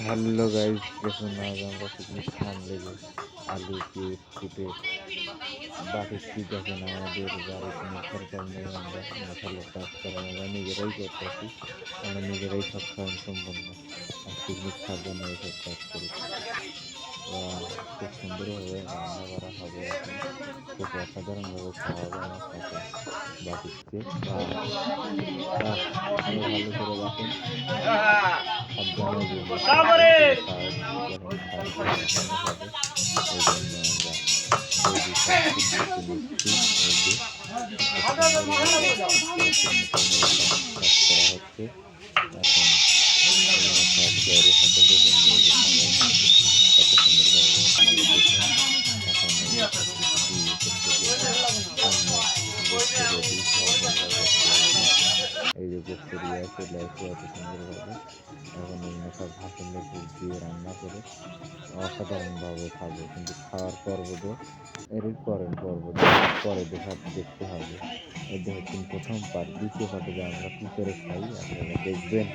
Hello guys, দেখুন আজ আমরা পিকনিক সামলে আলু চিপস ফুটে বাকি কি দেখেন আমাদের বাড়িতে মেথার কম নেই। আমরা মেথালের কাজ করা আমরা নিজেরাই করতেছি। আমরা নিজেরাই সব স্বয়ং সম্পন্ন। আর পিকনিক খাবো না এসব কাজ করি। খুব সুন্দরভাবে রান্না করা হবে এখন। খুব অসাধারণভাবে খাওয়া হবে আমার সাথে বাটিতে ভালো করে দেখেন। এই যে গোস্তরিয়া চলে আসছে এত সুন্দরভাবে। এখন এই মেশা ভাষণের পুর দিয়ে রান্না করে অসাধারণভাবে খাবো, কিন্তু খাওয়ার পর্ব এর পরে দেখতে হবে। এটা হচ্ছে প্রথম পার্ট। দ্বিতীয় পার্টে আমরা কি করে খাই আপনারা দেখবেন।